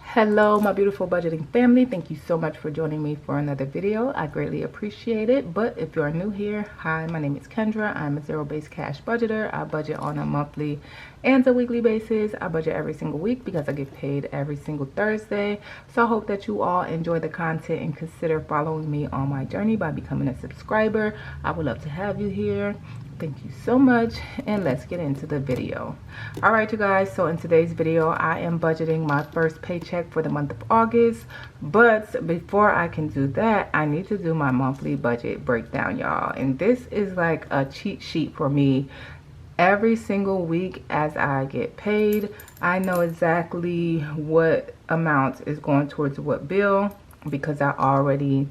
Hello my beautiful budgeting family, thank you so much for joining me for another video. I greatly appreciate it. But if you are new here, hi, my name is Kendra. I'm a zero-based cash budgeter. I budget on a monthly and a weekly basis. I budget every single week because I get paid every single Thursday. So I hope that you all enjoy the content and consider following me on my journey by becoming a subscriber. I would love to have you here. Thank you so much, and let's get into the video. All right, you guys, so in today's video I am budgeting my first paycheck for the month of August. But before I can do that, I need to do my monthly budget breakdown, y'all. And this is like a cheat sheet for me. Every single week as I get paid, I know exactly what amount is going towards what bill because I already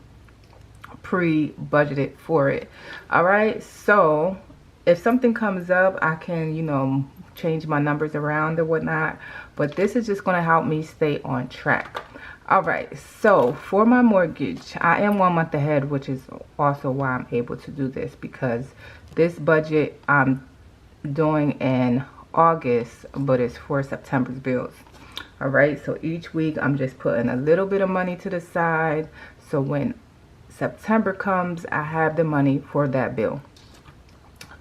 pre-budgeted for it. All right, so if something comes up, I can, you know, change my numbers around or whatnot. But this is just going to help me stay on track. All right, so for my mortgage, I am 1 month ahead, which is also why I'm able to do this, because this budget I'm doing in August, but it's for September's bills. All right, so each week I'm just putting a little bit of money to the side, so when September comes, I have the money for that bill.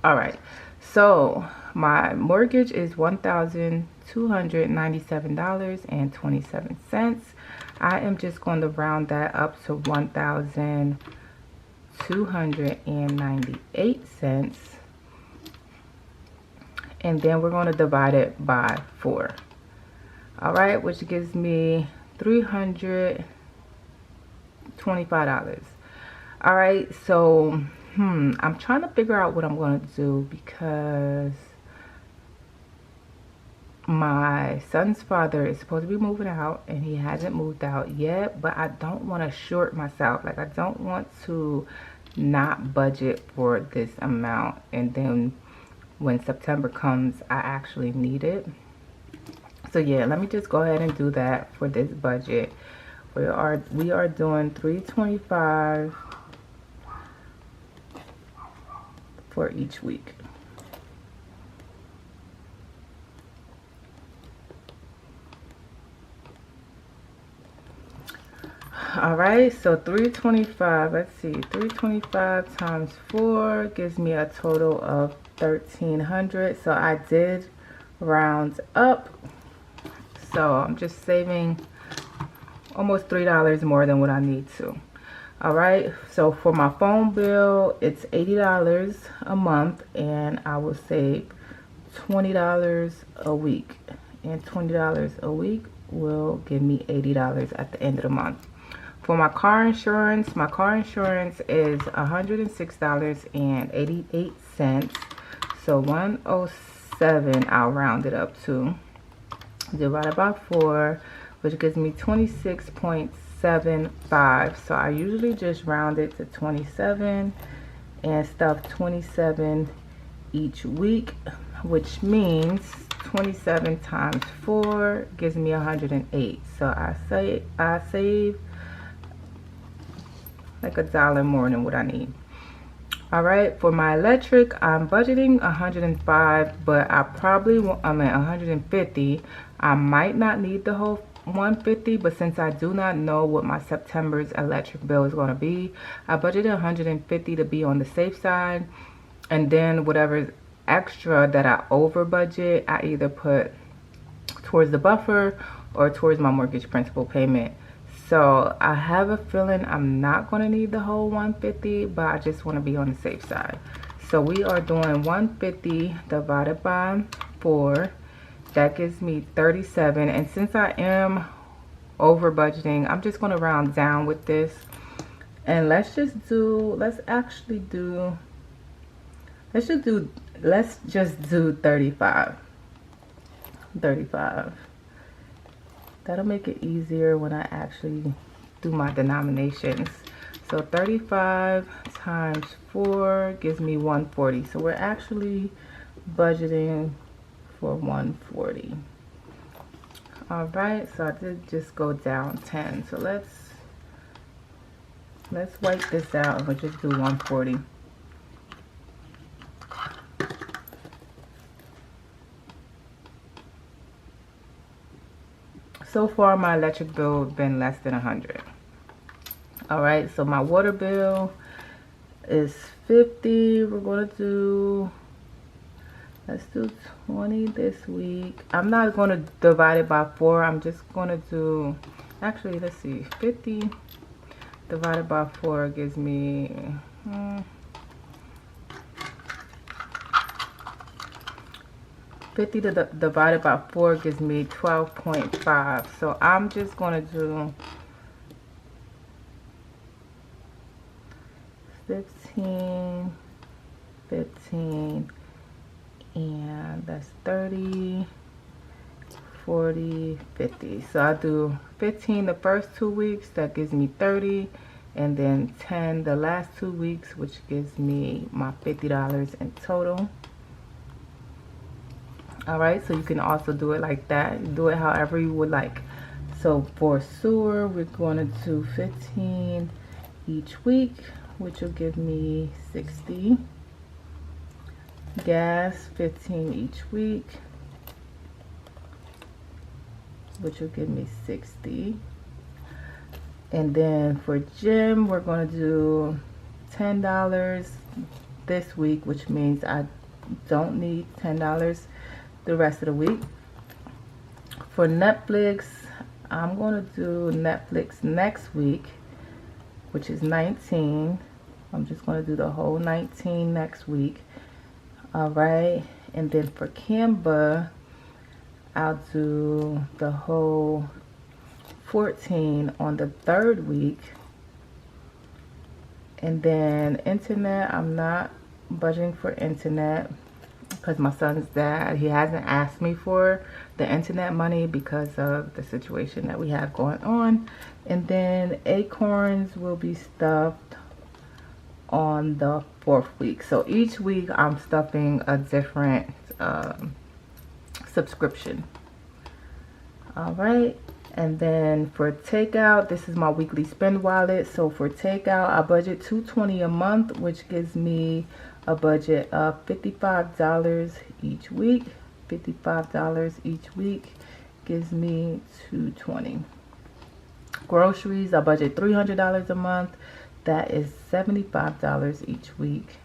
All right, so my mortgage is $1,297.27. I am just going to round that up to $1,298, and then we're going to divide it by 4. All right, which gives me $325. All right, so I'm trying to figure out what I'm going to do, because my son's father is supposed to be moving out and he hasn't moved out yet, but I don't want to short myself. Like, I don't want to not budget for this amount and then when September comes I actually need it. So yeah, let me just go ahead and do that for this budget. We are doing $325 for each week. All right, so $325, let's see, $325 times 4 gives me a total of $1,300. So I did round up, so I'm just saving almost $3 more than what I need to. All right, so for my phone bill, it's $80 a month, and I will save $20 a week, and $20 a week will give me $80 at the end of the month. For my car insurance is $106.88, so 107 I'll round it up to, divided by 4, which gives me 26.75. So I usually just round it to 27 and stuff 27 each week, which means 27 times 4 gives me 108. So I save like $1 more than what I need. All right, for my electric, I'm budgeting 105, but I'm at 150. I might not need the whole 150, but since I do not know what my September's electric bill is going to be, I budgeted 150 to be on the safe side, and then whatever's extra that I over budget, I either put towards the buffer or towards my mortgage principal payment. So I have a feeling I'm not going to need the whole 150, but I just want to be on the safe side. So we are doing 150 divided by 4. That gives me 37. And since I am over budgeting, I'm just going to round down with this. And let's just do 35. That'll make it easier when I actually do my denominations. So 35 times 4 gives me 140. So we're actually budgeting for 140. All right, so I did just go down 10. So let's wipe this out and we'll just do 140. so far my electric bill has been less than 100. All right, so my water bill is 50. We're gonna do, let's do 20 this week. I'm not gonna divide it by 4. I'm just gonna do, actually, let's see, 50 divided by 4 gives me 50 divided by 4 gives me 12.5. So I'm just gonna do 15, 15, and that's 30, 40, 50. So I do 15 the first 2 weeks, that gives me 30, and then 10 the last 2 weeks, which gives me my $50 in total. All right, so you can also do it like that. Do it however you would like. So for sewer, we're going to do 15 each week, which will give me 60. Gas, 15 each week, which will give me 60. And then for gym, we're going to do $10 this week, which means I don't need $10 the rest of the week. For Netflix, I'm going to do Netflix next week, which is 19. I'm just going to do the whole 19 next week. All right, and then for Canva, I'll do the whole 14 on the 3rd week. And then internet, I'm not budgeting for internet because my son's dad, he hasn't asked me for the internet money because of the situation that we have going on. And then Acorns will be stuffed on the 4th week. So each week I'm stuffing a different subscription. All right, and then for takeout, this is my weekly spend wallet. So for takeout, I budget $220 a month, which gives me a budget of $55 each week. $55 each week gives me $220. Groceries, I budget $300 a month. That is $75 each week.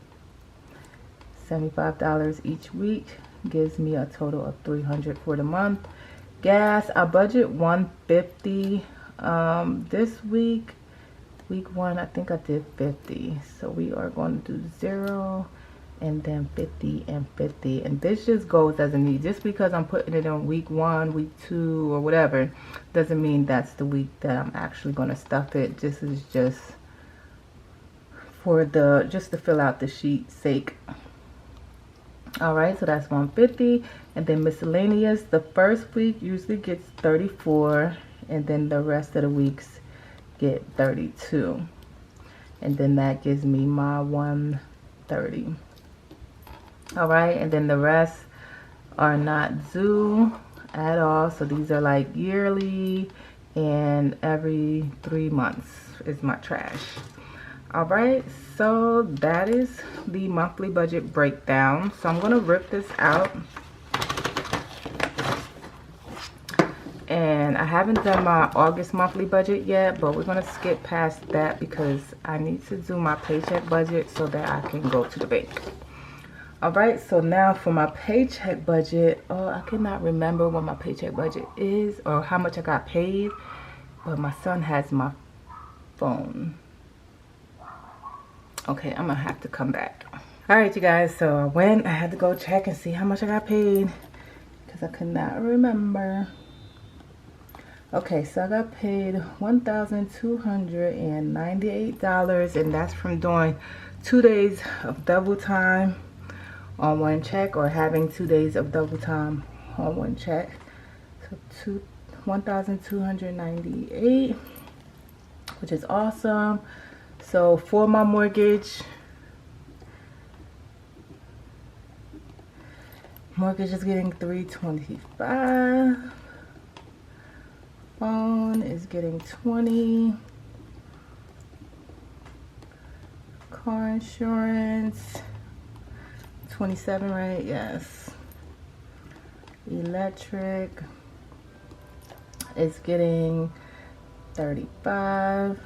$75 each week gives me a total of $300 for the month. Gas, I budget $150. This week, week 1, I think I did 50. So we are going to do 0 and then 50 and 50. And this just goes as a need. Just because I'm putting it on week 1, week 2, or whatever, doesn't mean that's the week that I'm actually going to stuff it. This is just for the, just to fill out the sheet sake. All right, so that's 150. And then miscellaneous, the first week usually gets 34, and then the rest of the weeks get 32. And then that gives me my 130. All right, and then the rest are not due at all. So these are like yearly, and every 3 months is my trash. All right, so that is the monthly budget breakdown. So I'm gonna rip this out. And I haven't done my August monthly budget yet, but we're gonna skip past that because I need to do my paycheck budget so that I can go to the bank. All right, so now for my paycheck budget. Oh, I cannot remember what my paycheck budget is or how much I got paid, but my son has my phone. Okay, I'm gonna have to come back. All right, you guys, so I had to go check and see how much I got paid because I could not remember. Okay, so I got paid $1,298, and that's from doing 2 days of double time on one check, or having 2 days of double time on one check. So $1,298, which is awesome. So for my mortgage is getting $325. Phone is getting $20. Car insurance $27, right? Yes. Electric is getting 35.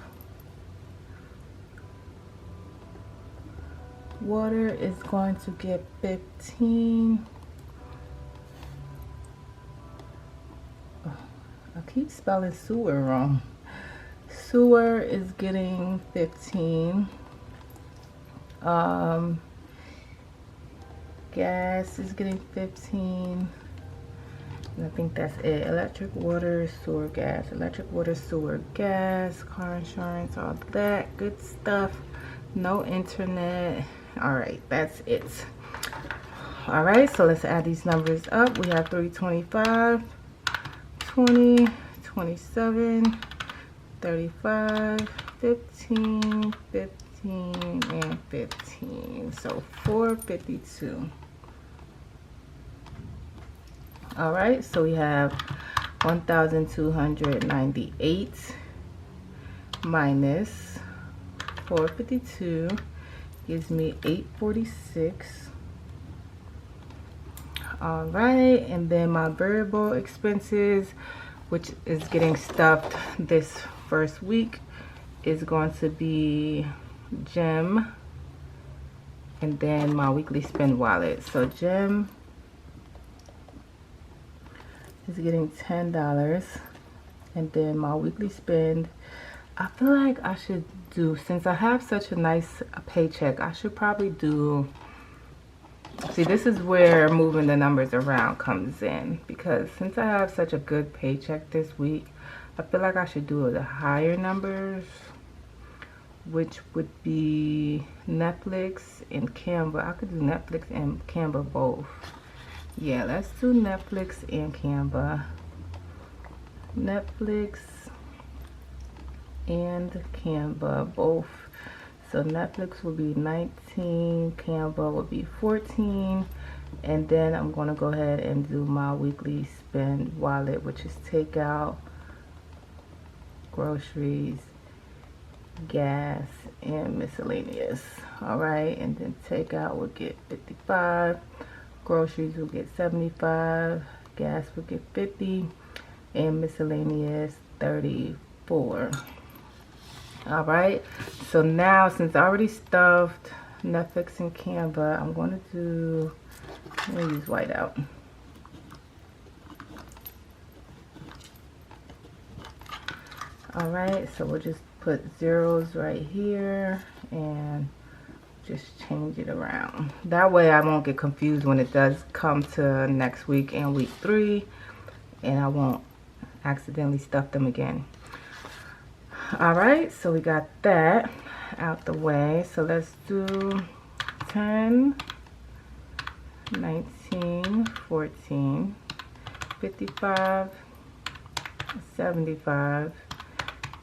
Water is going to get 15. Oh, I keep spelling sewer wrong. Sewer is getting 15. Gas is getting 15. And I think that's it. Electric, water, sewer, gas. Electric, water, sewer, gas, car insurance, all that good stuff. No internet. All right, that's it. All right, so let's add these numbers up. We have 325, 20, 27, 35, 15, 15, and 15. So 452. All right, so we have 1,298 minus 452 gives me 846. All right, and then my variable expenses, which is getting stuffed this first week, is going to be gym, and then my weekly spend wallet. So gym is getting $10, and then my weekly spend, I feel like I should do, since I have such a nice paycheck, I should probably do, see, this is where moving the numbers around comes in, because since I have such a good paycheck this week, I feel like I should do the higher numbers, which would be Netflix and Canva. I could do Netflix and Canva both. Yeah, let's do Netflix and Canva. Netflix and Canva both. So Netflix will be 19, Canva will be 14, and then I'm going to go ahead and do my weekly spend wallet, which is takeout, groceries, gas, and miscellaneous. All right, and then takeout will get 55. Groceries will get 75, gas will get 50, and miscellaneous 34. All right, so now since I already stuffed Netflix and Canva, I'm going to do, I'm going to use whiteout. All right, so we'll just put zeros right here and just change it around. That way I won't get confused when it does come to next week and week 3, and I won't accidentally stuff them again. All right, so we got that out the way. So let's do 10, 19, 14, 55, 75,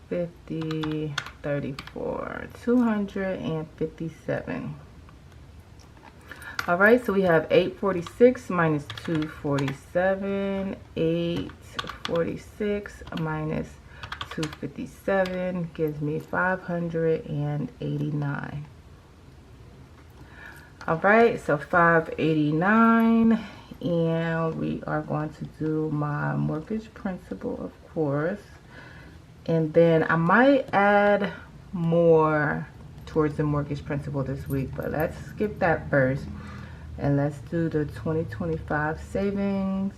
50, 34, 257. All right, so we have 846 minus 247, 846 minus 257 gives me 589. All right, so 589, and we are going to do my mortgage principal, of course. And then I might add more towards the mortgage principal this week, but let's skip that first. And let's do the 2025 savings.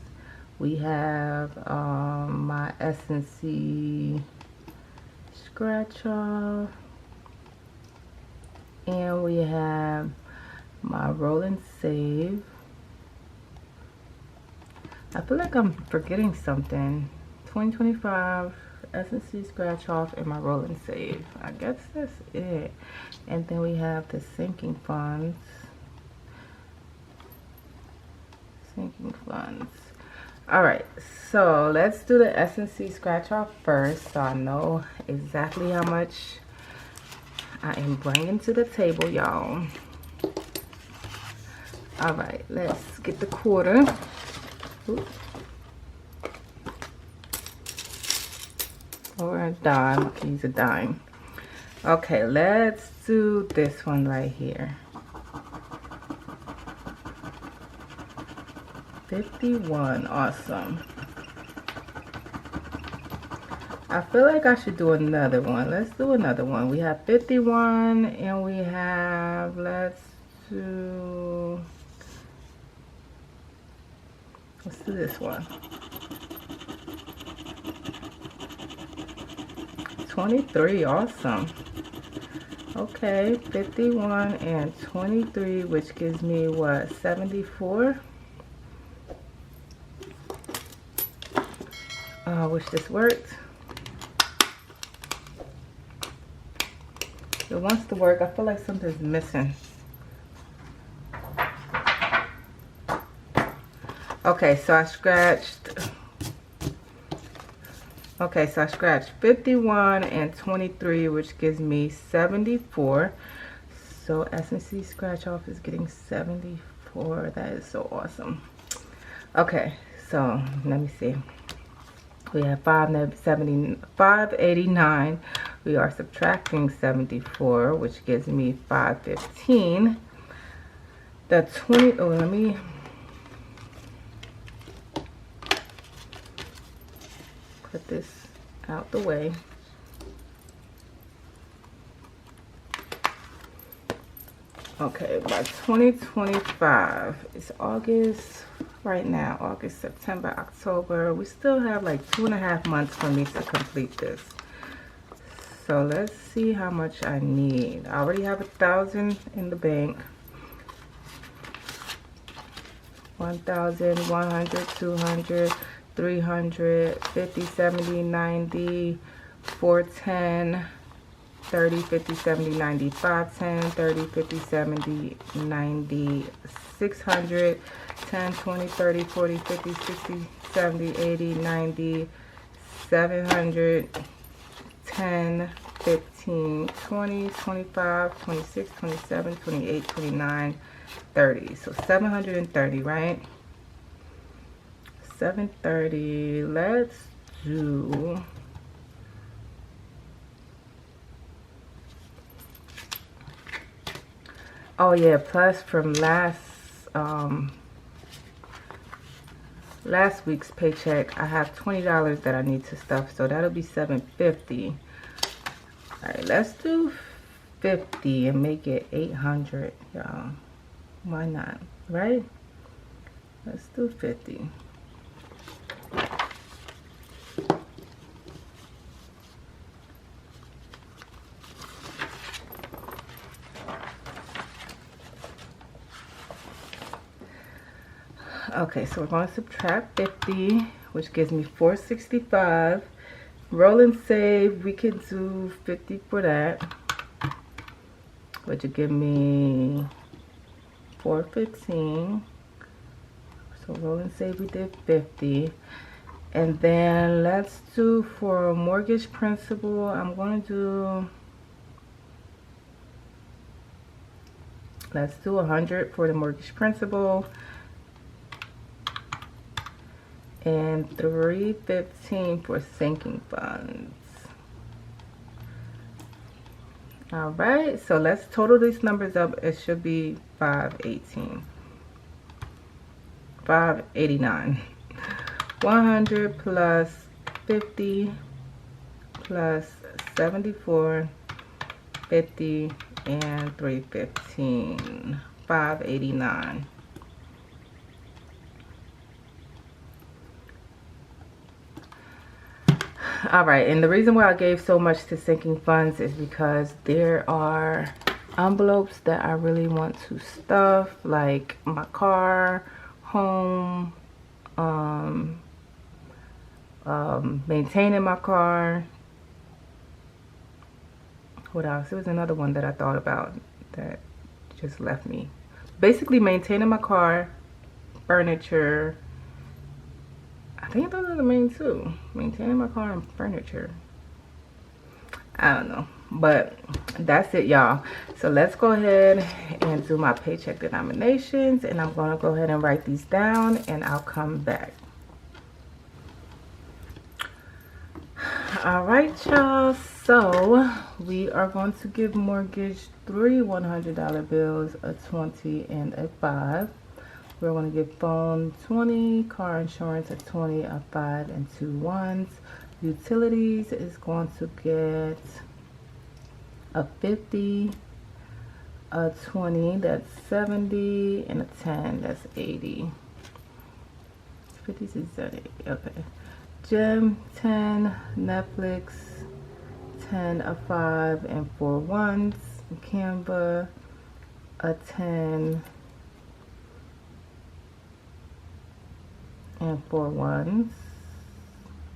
We have my S&C scratch off. And we have my roll and save. I feel like I'm forgetting something. 2025 S&C scratch off and my roll and save. I guess that's it. And then we have the sinking funds. Sinking funds. All right, so let's do the S&C scratch off first, so I know exactly how much I am bringing to the table, y'all. All right, let's get the quarter. Oops. Or a dime. I can use a dime. Okay, let's do this one right here. 51. Awesome. I feel like I should do another one. Let's do another one. We have 51 and we have, let's do this one. 23, awesome. Okay, 51 and 23, which gives me what, 74? Wish this worked. It wants to work. I feel like something's missing. Okay, so I scratched 51 and 23, which gives me 74. So S&C scratch off is getting 74. That is so awesome. Okay, so let me see. We have 589. We are subtracting 74, which gives me 515. The 20, oh, let me put this out the way. Okay, by 2025, it's August right now, August, September, October. We still have like 2.5 months for me to complete this. So let's see how much I need. I already have 1,000 in the bank. 1,000, 100, 200, 300, 50, 70, 90, 410, 30, 50, 70, 90, 510, 30, 50, 70, 90, 600, 10, 20, 30, 40, 50, 60, 70, 80, 90, 700, 10, 15, 20, 25, 26, 27, 28, 29, 30. So 730, right? 730. Let's do oh yeah, plus from last week's paycheck, I have $20 that I need to stuff, so that'll be $750. All right, let's do 50 and make it 800, y'all. Why not, right? Let's do 50. Okay, so we're going to subtract 50, which gives me 465. Roll and save, we can do 50 for that, which would give me 415. So roll and save, we did 50. And then let's do for mortgage principal, I'm going to do, let's do 100 for the mortgage principal. And 315 for sinking funds. All right, so let's total these numbers up. It should be 518, 589. 100 plus 50 plus 74, 50, and 315, 589. All right, and the reason why I gave so much to sinking funds is because there are envelopes that I really want to stuff, like my car, home, maintaining my car. What else? There was another one that I thought about that just left me. Basically, maintaining my car, furniture. I think those are the main two. Maintaining my car and furniture. I don't know. But that's it, y'all. So let's go ahead and do my paycheck denominations. And I'm going to go ahead and write these down. And I'll come back. All right, y'all. So we are going to give mortgage 3 $100 bills, a 20 and a 5. We're going to give phone 20, car insurance a 20, a 5, and 2 ones. Utilities is going to get a 50, a 20, that's 70, and a 10, that's 80. 50, 60, 70, okay. Gym, 10, Netflix, 10, a 5, and 4 ones. Canva, a 10, and 4 ones.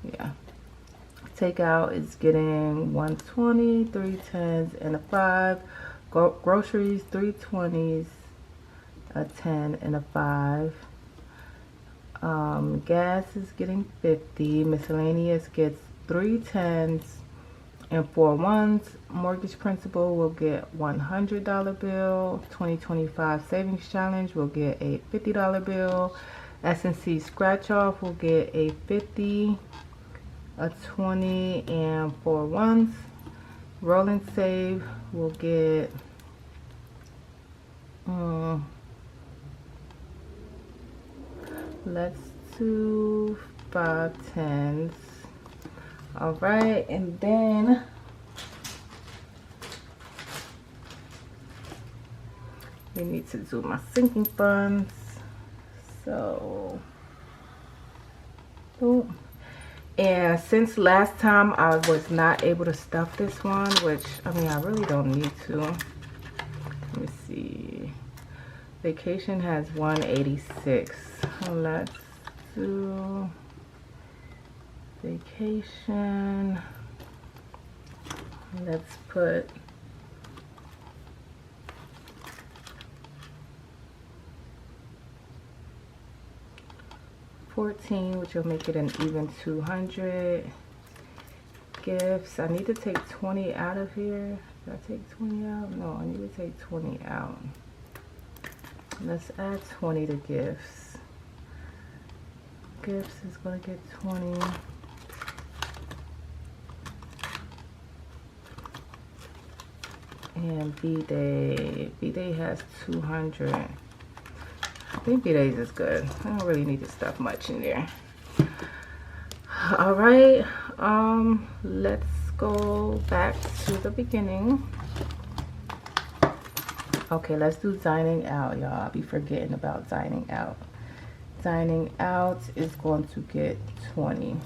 Yeah. Takeout is getting 120, 3 10s, and a 5. Groceries, 3 20s, a 10, and a 5. Gas is getting 50. Miscellaneous gets 3 10s and 4 ones. Mortgage principal will get $100 bill. 2025 savings challenge will get a $50 bill. S&C scratch off will get a 50, a 20, and 4 ones. Roll and save will get let's do 5 10s. All right, and then we need to do my sinking funds. So, boom. And since last time I was not able to stuff this one, which, I mean, I really don't need to. Let me see. Vacation has 186. Let's do vacation. Let's put $14, which will make it an even 200. Gifts, I need to take 20 out of here. Did I take 20 out? No, I need to take 20 out. Let's add 20 to gifts. Gifts is going to get 20. And B-Day. B-Day has 200. I think B-Days is good. I don't really need to stuff much in there. All right. Let's go back to the beginning. Okay, let's do dining out, y'all. I'll be forgetting about dining out. Dining out is going to get 20.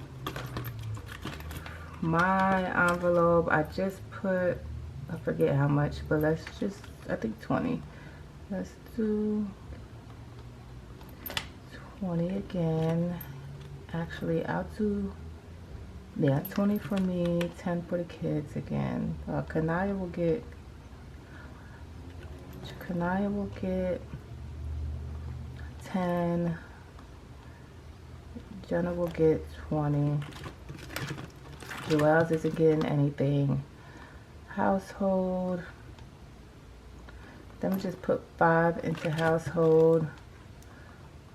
My envelope, I just put, I forget how much, but let's just, I think 20. Let's do 20 again. Actually, I'll do, yeah, 20 for me, 10 for the kids again. Kanaya will get 10. Jenna will get 20. Joelle's isn't getting anything. Household. Let me just put 5 into household.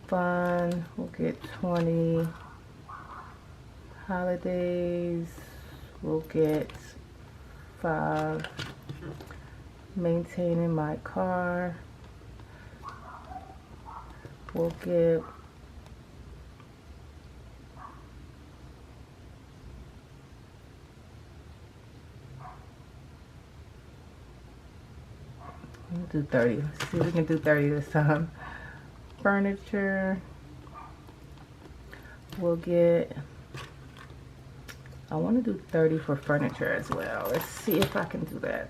Fun will get 20. Holidays will get 5. Maintaining my car will get do 30. Let's see if we can do 30 this time. Furniture will get, I want to do 30 for furniture as well. Let's see if I can do that.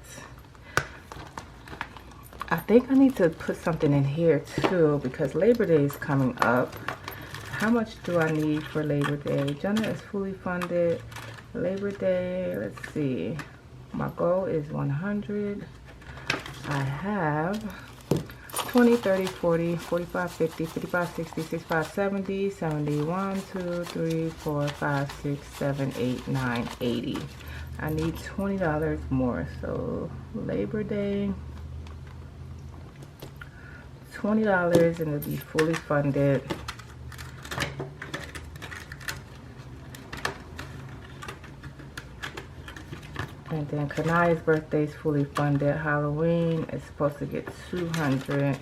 I think I need to put something in here too because Labor Day is coming up. How much do I need for Labor Day? Jenna is fully funded. Labor Day, let's see. My goal is 100. I have 20, 30, 40, 45, 50, 55, 60, 65, 70, 71, 2, 3, 4, 5, 6, 7, 8, 9, 80. I need $20 more. So Labor Day, $20 and it'll be fully funded. And then Kanaya's birthday is fully funded. Halloween is supposed to get 200.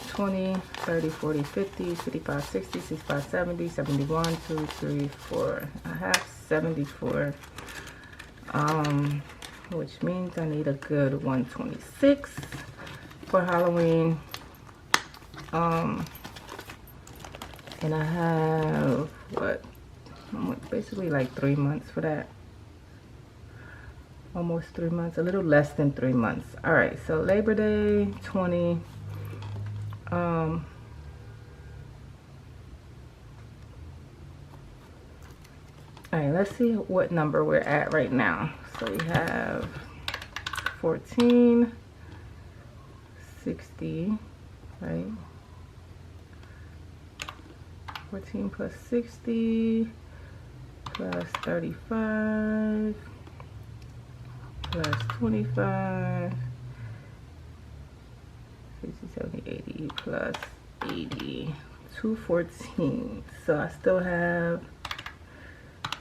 20, 30, 40, 50, 55, 60, 65, 70, 71, 2, 3, 4. I have 74. Which means I need a good 126 for Halloween. And I have what, basically like 3 months for that. Almost 3 months, a little less than 3 months. All right, so Labor Day 20. All right, let's see what number we're at right now. So we have 1460, right? 14 plus 60 plus 35 plus 25, 60, 70, 80 plus 80, 214. So I still have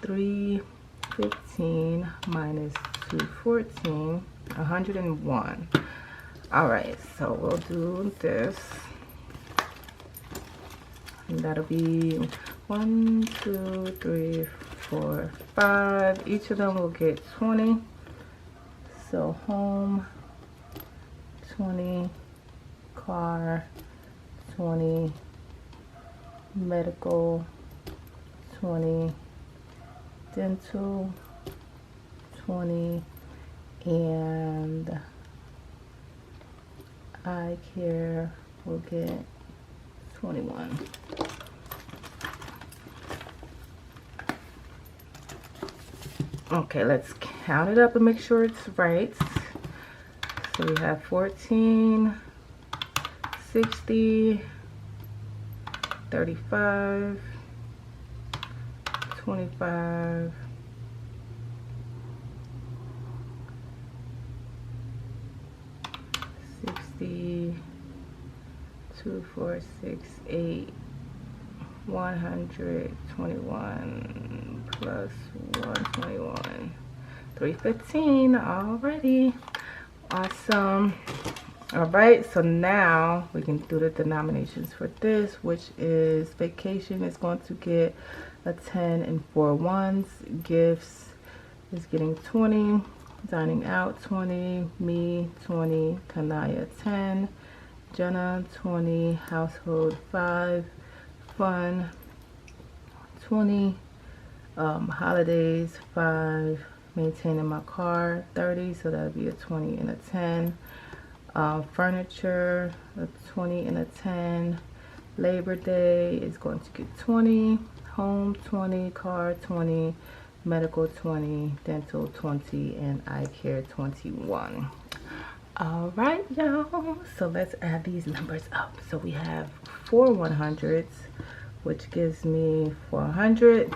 315 minus 214, 101. All right, so we'll do this. And that'll be 1, 2, 3, 4, 5. Each of them will get 20. So home, 20, car, 20, medical, 20, dental, 20, and eye care will get 21. Okay, let's count it up and make sure it's right. So we have 14, 60, 35, 25, 60, 2, 4, 6, 8, 121 plus 121, 315. Alrighty, awesome. All right, so now we can do the denominations for this, which is vacation is going to get a 10 and 4 ones. Gifts is getting 20. Dining out 20. Me 20. Kanaya 10. Jenna 20. Household 5. Fun 20. Holidays 5. Maintaining my car 30, so that'll be a 20 and a 10. Furniture a 20 and a 10. Labor Day is going to get 20. Home 20. Car 20. Medical 20. Dental 20. And eye care 21. All right, y'all, so let's add these numbers up. So we have 4 100s, which gives me 400.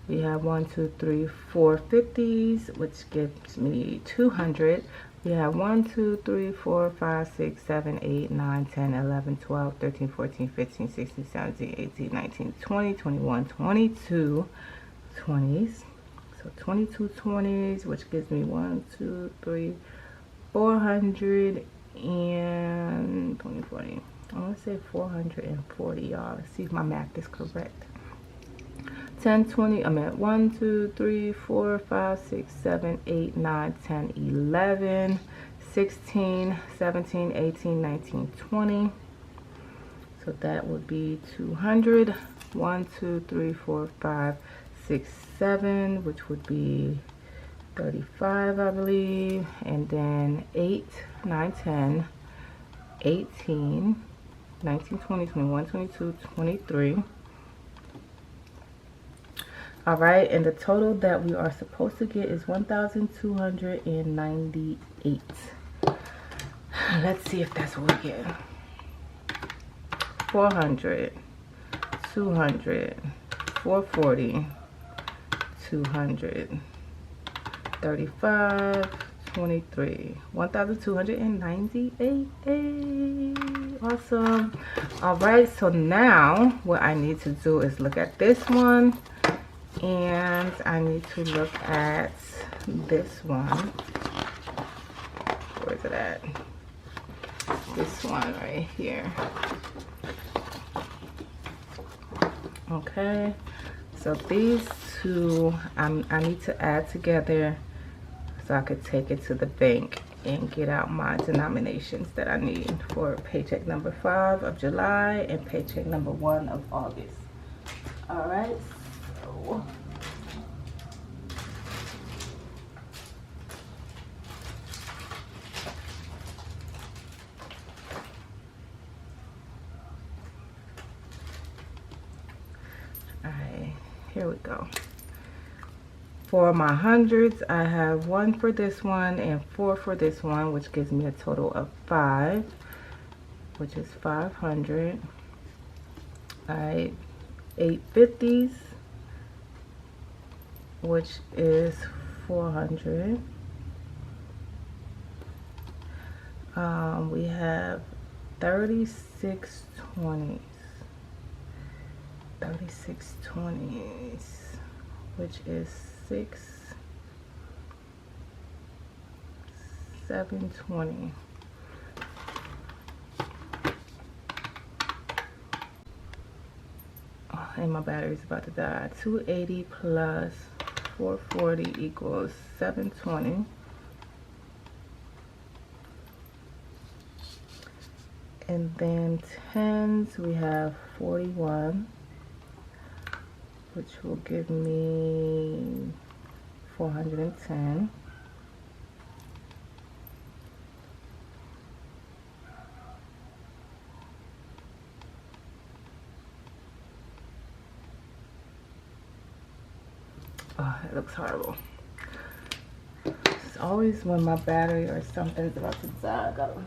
We have 1, 2, 3, 4 50s, which gives me 200. We have 1, 2, 3, 4, 5, 6, 7, 8, 9, 10, 11, 12, 13, 14, 15, 16, 17, 18, 19, 20, 21, 22 20s. So 22 20s, which gives me 1, 2, 3, 400 and 20, 40. I want to say 440, y'all. Let's see if my math is correct. 10, 20, I'm at 1, 2, 3, 4, 5, 6, 7, 8, 9, 10, 11, 16, 17, 18, 19, 20. So that would be 200. 1, 2, 3, 4, 5, 6, 7, which would be 35, I believe. And then 8, 9, 10, 18, 19, 20, 21, 22, 23. All right, and the total that we are supposed to get is 1,298. Let's see if that's what we get. 400, 200, 440, 200, 35, 23, 1,298. Awesome. All right, so now what I need to do is look at this one. And I need to look at this one. Where is it at? This one right here. Okay. So these I need to add together so I could take it to the bank and get out my denominations that I need for paycheck number 5 of July and paycheck number 1 of August. All right, so here we go. For my hundreds, I have 1 for this one and 4 for this one, which gives me a total of 5, which is 500. All right, 8 50s, which is 400. We have 36 20s. 36 20s, which is 6 720. Oh, and my battery's about to die. 280 plus 440 equals 720. And then tens, we have 41, which will give me 410. Oh, it looks horrible. It's always when my battery or something's about to die, I gotta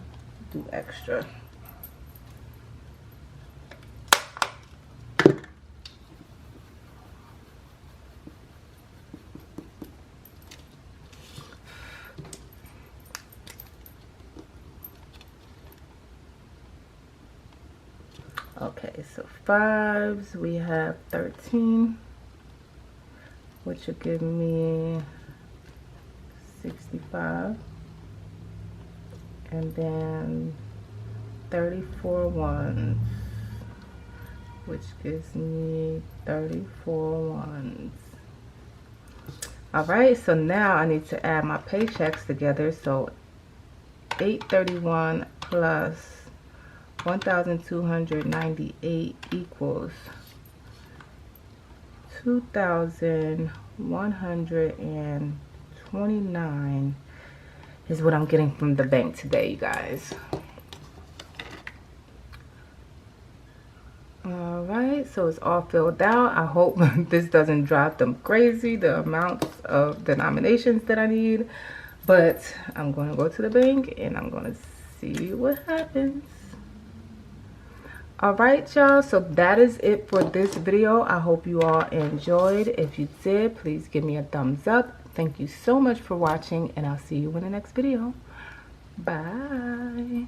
do extra. Okay, so fives, we have 13, which will give me 65. And then 34 ones, which gives me 34 ones. All right, so now I need to add my paychecks together. So 831 plus 1,298 equals 2,129 is what I'm getting from the bank today, you guys. All right, so it's all filled out. I hope this doesn't drive them crazy, the amounts of denominations that I need, but I'm going to go to the bank and I'm going to see what happens. All right, y'all, so that is it for this video. I hope you all enjoyed. If you did, please give me a thumbs up. Thank you so much for watching, and I'll see you in the next video. Bye.